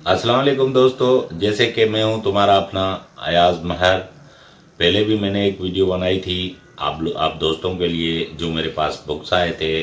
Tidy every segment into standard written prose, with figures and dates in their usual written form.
अस्सलाम वालेकुम दोस्तों, जैसे कि मैं हूं तुम्हारा अपना अयाज महर। पहले भी मैंने एक वीडियो बनाई थी आप दोस्तों के लिए, जो मेरे पास बुक्स आए थे,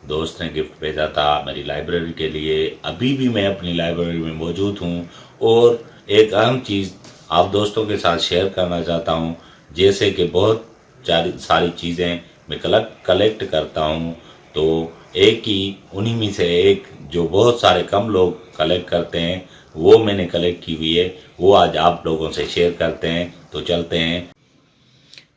दोस्त ने गिफ्ट भेजा था मेरी लाइब्रेरी के लिए। अभी भी मैं अपनी लाइब्रेरी में मौजूद हूं और एक अहम चीज़ आप दोस्तों के साथ शेयर करना चाहता हूं। जैसे कि बहुत सारी चीज़ें मैं कलेक्ट करता हूं, तो एक ही उन्हीं में से एक जो बहुत सारे कम लोग कलेक्ट करते हैं, वो मैंने कलेक्ट की हुई है, वो आज आप लोगों से शेयर करते हैं। तो चलते हैं।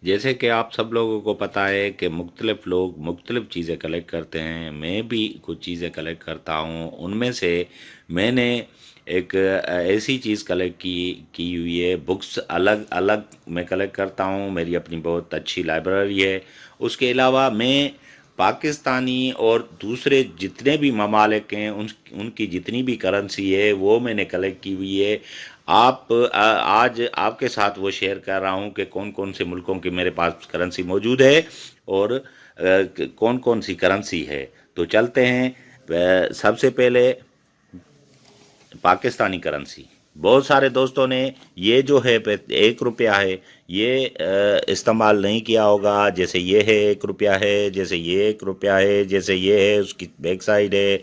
जैसे कि आप सब लोगों को पता है कि मुख्तलिफ लोग मुख्तलिफ चीज़ें कलेक्ट करते हैं, मैं भी कुछ चीज़ें कलेक्ट करता हूँ। उनमें से मैंने एक ऐसी चीज़ कलेक्ट की हुई है। बुक्स अलग अलग मैं कलेक्ट करता हूँ, मेरी अपनी बहुत अच्छी लाइब्रेरी है। उसके अलावा मैं पाकिस्तानी और दूसरे जितने भी ममालिक हैं उनकी जितनी भी करेंसी है वो मैंने कलेक्ट की हुई है। आज आपके साथ वो शेयर कर रहा हूँ कि कौन कौन से मुल्कों की मेरे पास करेंसी मौजूद है और कौन कौन सी करेंसी है। तो चलते हैं। सबसे पहले पाकिस्तानी करेंसी। बहुत सारे दोस्तों ने ये जो है 1 रुपया है, ये इस्तेमाल नहीं किया होगा। जैसे ये है 1 रुपया है, जैसे ये 1 रुपया है, जैसे ये है उसकी बैक साइड है।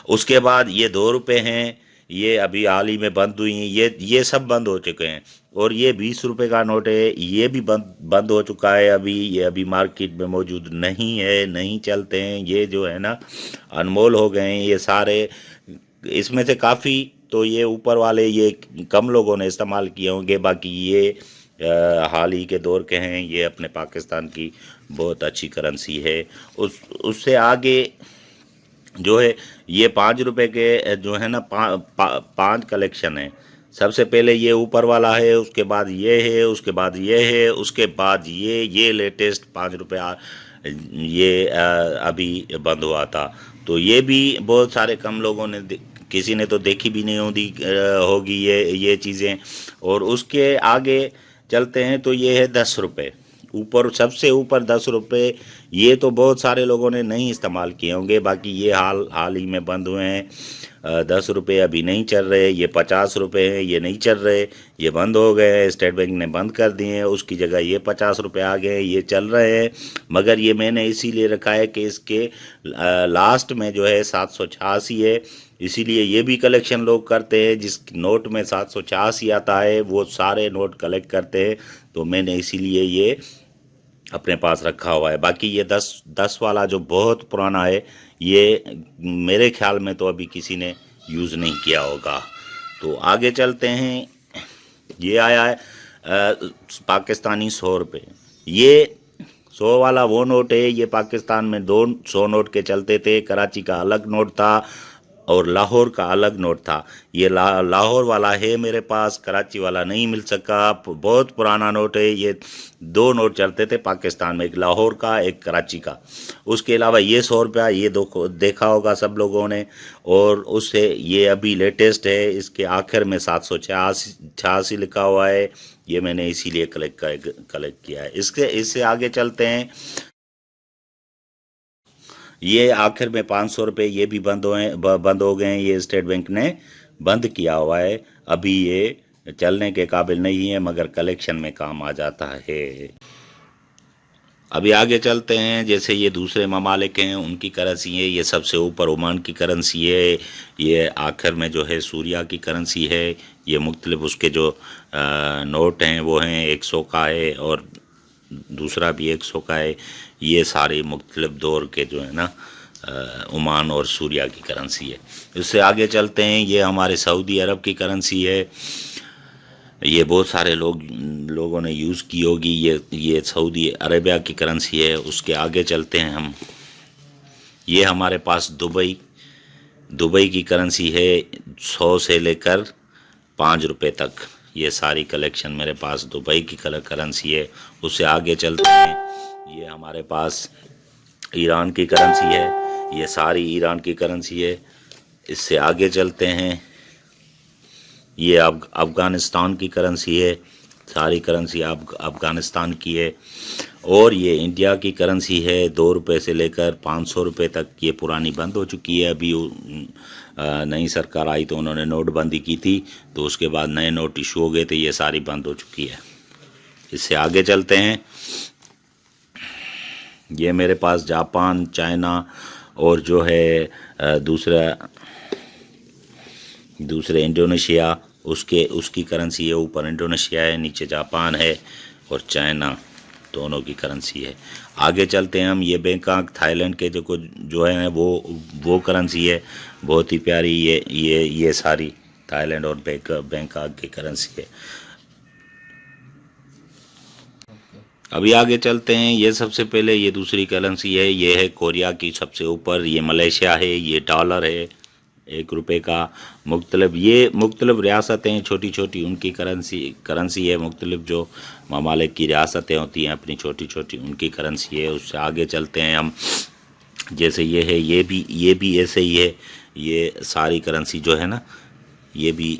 उसके बाद ये 2 रुपये हैं, ये अभी हाल ही में बंद हुई हैं, ये सब बंद हो चुके हैं। और ये 20 रुपये का नोट है, ये भी बंद बंद हो चुका है। ये अभी मार्केट में मौजूद नहीं है, नहीं चलते हैं। ये जो है ना अनमोल हो गए हैं ये सारे। इसमें से काफ़ी तो ये ऊपर वाले ये कम लोगों ने इस्तेमाल किए होंगे, बाकी ये हाल ही के दौर के हैं। ये अपने पाकिस्तान की बहुत अच्छी करेंसी है। उससे आगे जो है ये 5 रुपए के जो है ना 5 कलेक्शन है। सबसे पहले ये ऊपर वाला है, उसके बाद ये है, उसके बाद ये है, उसके बाद ये लेटेस्ट 5 रुपया ये अभी बंद हुआ था। तो ये भी बहुत सारे कम लोगों ने किसी ने तो देखी भी नहीं होगी ये चीज़ें। और उसके आगे चलते हैं तो ये है 10 रुपये। ऊपर सबसे ऊपर 10 रुपये, ये तो बहुत सारे लोगों ने नहीं इस्तेमाल किए होंगे, बाकी ये हाल ही में बंद हुए हैं। 10 रुपये अभी नहीं चल रहे। ये 50 रुपये हैं, ये नहीं चल रहे, ये बंद हो गए हैं, स्टेट बैंक ने बंद कर दिए हैं। उसकी जगह ये 50 रुपये आ गए हैं, ये चल रहे हैं। मगर ये मैंने इसीलिए रखा है कि इसके लास्ट में जो है 786 है, इसीलिए ये भी कलेक्शन लोग करते हैं। जिस नोट में 786 आता है वो सारे नोट कलेक्ट करते हैं, तो मैंने इसीलिए ये अपने पास रखा हुआ है। बाकी ये 10 वाला जो बहुत पुराना है, ये मेरे ख्याल में तो अभी किसी ने यूज़ नहीं किया होगा। तो आगे चलते हैं। ये आया है पाकिस्तानी 100 रुपये। ये 100 वाला वो नोट है। ये पाकिस्तान में 2 100 नोट के चलते थे। कराची का अलग नोट था और लाहौर का अलग नोट था। ये लाहौर वाला है मेरे पास, कराची वाला नहीं मिल सका। बहुत पुराना नोट है। ये 2 नोट चलते थे पाकिस्तान में, एक लाहौर का एक कराची का। उसके अलावा ये 100 रुपया, ये देखा होगा सब लोगों ने। और उससे ये अभी लेटेस्ट है, इसके आखिर में 786 लिखा हुआ है। ये मैंने इसीलिए कलेक्ट किया है। इससे आगे चलते हैं। ये आखिर में 500 रुपये, ये भी बंद हो गए हैं। ये स्टेट बैंक ने बंद किया हुआ है। अभी ये चलने के काबिल नहीं है, मगर कलेक्शन में काम आ जाता है। अभी आगे चलते हैं। जैसे ये दूसरे ममालिक हैं उनकी करेंसी है। ये सबसे ऊपर ओमान की करेंसी है। ये आखिर में जो है सूरिया की करेंसी है। ये मुख्तलिफ उसके जो नोट हैं वो हैं, 100 का है और दूसरा भी 100 का है। ये सारे मुख्तलिफ दौर के जो है ना ओमान और सूरिया की करेंसी है। इससे आगे चलते हैं। ये हमारे सऊदी अरब की करेंसी है। ये बहुत सारे लोगों ने यूज़ की होगी। ये सऊदी अरेबिया की करेंसी है। उसके आगे चलते हैं हम। ये हमारे पास दुबई की करेंसी है, 100 से लेकर 5 रुपये तक। ये सारी कलेक्शन मेरे पास दुबई की करेंसी है। उससे आगे चलते हैं। ये हमारे पास ईरान की करेंसी है। ये सारी ईरान की करेंसी है। इससे आगे चलते हैं। ये अफ़गानिस्तान की करेंसी है। सारी करेंसी अफ़गानिस्तान की है। और ये इंडिया की करेंसी है, 2 रुपये से लेकर 500 रुपये तक। ये पुरानी बंद हो चुकी है, अभी नई सरकार आई तो उन्होंने नोटबंदी की थी, तो उसके बाद नए नोट इशू हो गए थे, ये सारी बंद हो चुकी है। इससे आगे चलते हैं। ये मेरे पास जापान, चाइना और जो है दूसरे इंडोनेशिया, उसकी करेंसी है। ऊपर इंडोनेशिया है, नीचे जापान है और चाइना, दोनों की करेंसी है। आगे चलते हैं हम। ये बैंकॉक थाईलैंड के जो है वो करेंसी है, बहुत ही प्यारी। ये सारी थाईलैंड और बैंकॉक की करेंसी है। अभी आगे चलते हैं। ये सबसे पहले ये दूसरी करेंसी है, ये है कोरिया की सबसे ऊपर। ये मलेशिया है, ये डॉलर है 1 रुपये का। मुख्तलिफ रियासतें छोटी छोटी उनकी करेंसी है। मुख्तलिफ जो ममालिक की रियासतें होती हैं अपनी छोटी छोटी, उनकी करेंसी है। उससे आगे चलते हैं हम। जैसे ये है, ये भी ऐसे ही है। ये सारी करेंसी जो है ना, ये भी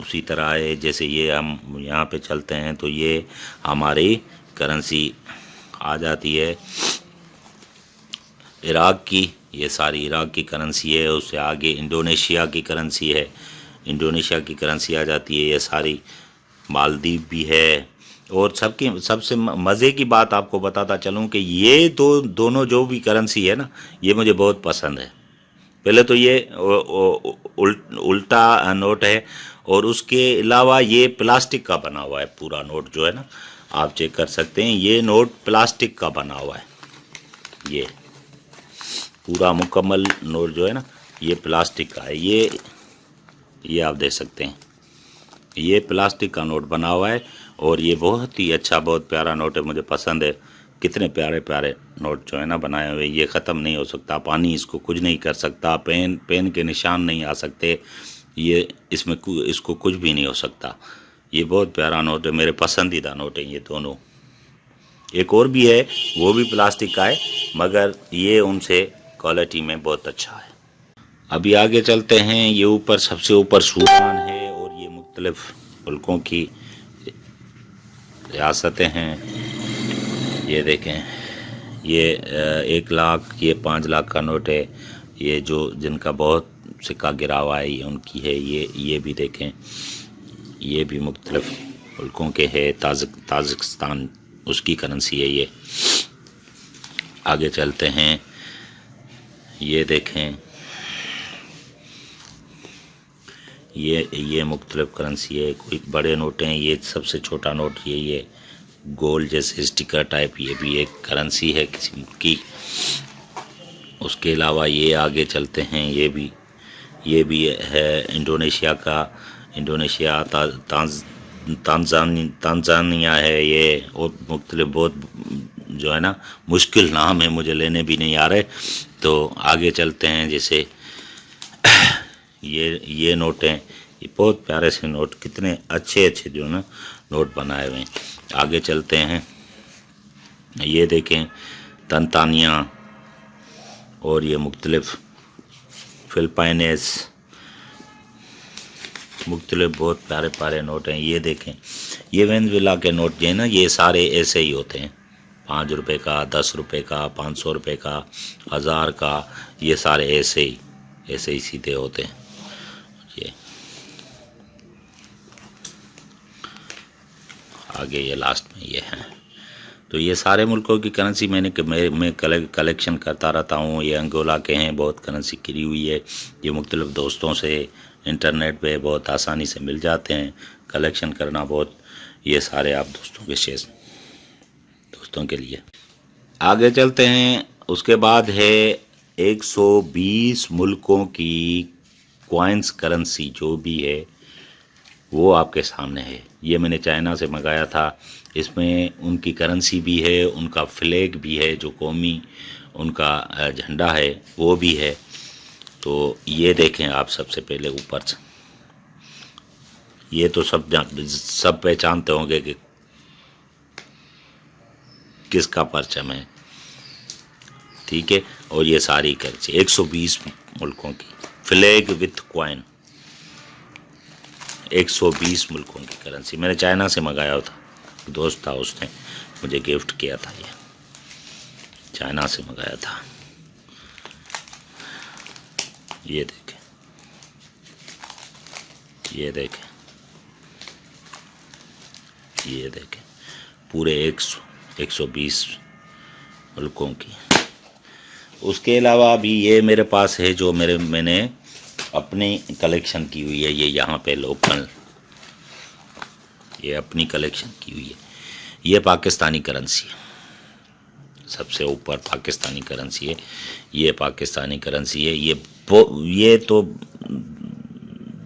उसी तरह है। जैसे ये हम यहाँ पे चलते हैं तो ये हमारी करेंसी आ जाती है इराक़ की। ये सारी इराक़ की करेंसी है। उससे आगे इंडोनेशिया की करेंसी है, इंडोनेशिया की करेंसी आ जाती है। ये सारी मालदीव भी है। और सबसे मज़े की बात आपको बताता चलूँ कि ये दोनों जो भी करेंसी है ना, ये मुझे बहुत पसंद है। पहले तो ये उल्टा नोट है, और उसके अलावा ये प्लास्टिक का बना हुआ है पूरा नोट जो है ना, आप चेक कर सकते हैं। ये नोट प्लास्टिक का बना हुआ है। ये पूरा मुकम्मल नोट जो है ना, ये प्लास्टिक का है। ये आप देख सकते हैं, ये प्लास्टिक का नोट बना हुआ है। और ये बहुत ही अच्छा, बहुत प्यारा नोट है, मुझे पसंद है। कितने प्यारे प्यारे नोट जो है ना बनाए हुए। ये ख़त्म नहीं हो सकता, पानी इसको कुछ नहीं कर सकता, पेन के निशान नहीं आ सकते, ये इसको कुछ भी नहीं हो सकता। ये बहुत प्यारा नोट है, मेरे पसंदीदा नोट है ये दोनों। एक और भी है, वो भी प्लास्टिक का है, मगर ये उनसे क्वालिटी में बहुत अच्छा है। अभी आगे चलते हैं। ये ऊपर सबसे ऊपर सूडान है, और ये मुख्तलिफ मुल्कों की रियासतें हैं। ये देखें, ये 1 लाख, ये 5 लाख का नोट है। ये जिनका बहुत सिक्का गिरा हुआ है, ये उनकी है। ये भी देखें, ये भी मुख्तलिफ मुल्कों के है। ताजिकिस्तान, उसकी करेंसी है ये। आगे चलते हैं। ये देखें, ये मुख्तलिफ करेंसी है। कोई बड़े नोट हैं, ये सबसे छोटा नोट ये गोल जैसे स्टिकर टाइप, ये भी एक करेंसी है किसी मुल्क की। उसके अलावा ये आगे चलते हैं। ये भी है इंडोनेशिया का। इंडोनेशिया, तांजानिया है ये। और मुख्तलिफ बहुत जो है ना, मुश्किल नाम है, मुझे लेने भी नहीं आ रहे। तो आगे चलते हैं। जैसे ये नोट हैं, ये बहुत प्यारे से नोट, कितने अच्छे जो ना नोट बनाए हुए हैं। आगे चलते हैं। ये देखें, तंजानिया, और ये मुख्तलिफ फिलिपाइंस, मुख्तलिफ बहुत प्यारे प्यारे नोट हैं। ये देखें, ये वेनेजुएला के नोट जो है ना, ये सारे ऐसे ही होते हैं। 5 रुपये का, 10 रुपये का, 500 रुपये का, 1000 का, ये सारे ऐसे ही सीधे होते हैं। ये आगे ये लास्ट में ये हैं। तो ये सारे मुल्कों की करेंसी मैं कलेक्शन करता रहता हूँ। ये अंगोला के हैं, बहुत करेंसी गिरी हुई है। ये मुख्तलिफ दोस्तों से इंटरनेट पे बहुत आसानी से मिल जाते हैं। कलेक्शन करना बहुत, ये सारे आप दोस्तों के लिए। आगे चलते हैं। उसके बाद है 120 मुल्कों की कॉइन्स करेंसी, जो भी है वो आपके सामने है। ये मैंने चाइना से मंगाया था। इसमें उनकी करेंसी भी है, उनका फ्लैग भी है, जो कौमी उनका झंडा है वो भी है। तो ये देखें आप सबसे पहले ऊपर से, ये तो सब पहचानते होंगे कि किसका परचम है, ठीक है। और ये सारी करेंसी 120 मुल्कों की, फ्लैग विथ कॉइन, 120 मुल्कों की करेंसी। मैंने चाइना से मंगाया था, दोस्त था, उसने मुझे गिफ्ट किया था। ये चाइना से मंगाया था। ये देखें, ये देखें, ये देखें, पूरे 120 मुल्कों की। उसके अलावा भी ये मेरे पास है जो मैंने अपनी कलेक्शन की हुई है। ये यहाँ पे लोकल, ये अपनी कलेक्शन की हुई है। ये पाकिस्तानी करेंसी है, सबसे ऊपर पाकिस्तानी करेंसी है। ये पाकिस्तानी करेंसी है। ये तो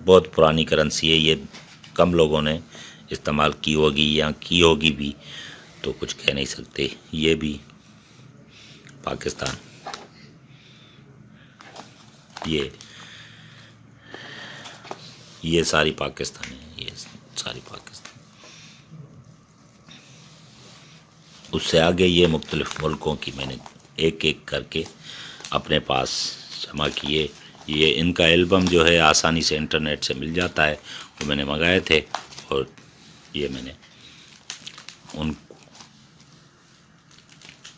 बहुत पुरानी करेंसी है। ये कम लोगों ने इस्तेमाल की होगी या की होगी भी, तो कुछ कह नहीं सकते। ये भी पाकिस्तान, ये सारी पाकिस्तानी है, ये सारी पाकिस्तान। उससे आगे ये मुख्तलिफ मुल्कों की मैंने एक एक करके अपने पास जमा किए। ये इनका एल्बम जो है आसानी से इंटरनेट से मिल जाता है, वो मैंने मंगाए थे और ये मैंने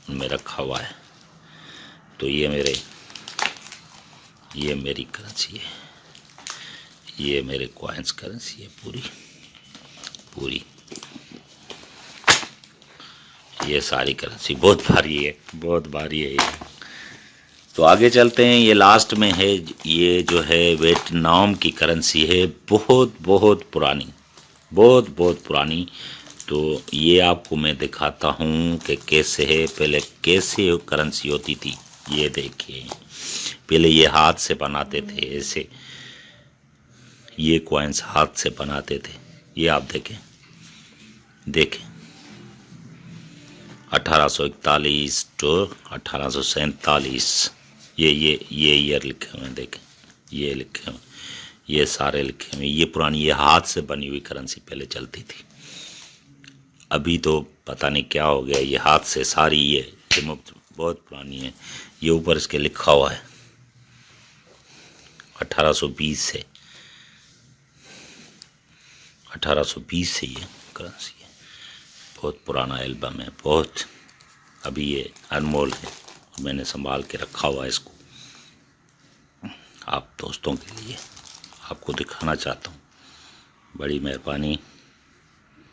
उनमें रखा हुआ है। तो ये मेरी करेंसी है, ये मेरे कॉइन्स करेंसी है पूरी। ये सारी करेंसी बहुत भारी है, बहुत भारी है ये। तो आगे चलते हैं। ये लास्ट में है, ये जो है वियतनाम की करेंसी है, बहुत पुरानी, बहुत पुरानी। तो ये आपको मैं दिखाता हूँ कि कैसे है, पहले कैसे करेंसी होती थी। ये देखिए, पहले ये हाथ से बनाते थे ऐसे, ये कॉइन्स हाथ से बनाते थे। ये आप देखें 1841 टू 1847 ये ईयर लिखे हुए हैं। देखें, ये लिखे हुए, ये सारे लिखे हुए। ये पुरानी, ये हाथ से बनी हुई करेंसी पहले चलती थी। अभी तो पता नहीं क्या हो गया, ये हाथ से सारी ये बहुत पुरानी है। ये ऊपर इसके लिखा हुआ है 1820 से, 1820 से ये करेंसी है। बहुत पुराना एल्बम है, बहुत। अभी ये अनमोल है, मैंने संभाल के रखा हुआ है इसको, आप दोस्तों के लिए आपको दिखाना चाहता हूँ। बड़ी मेहरबानी।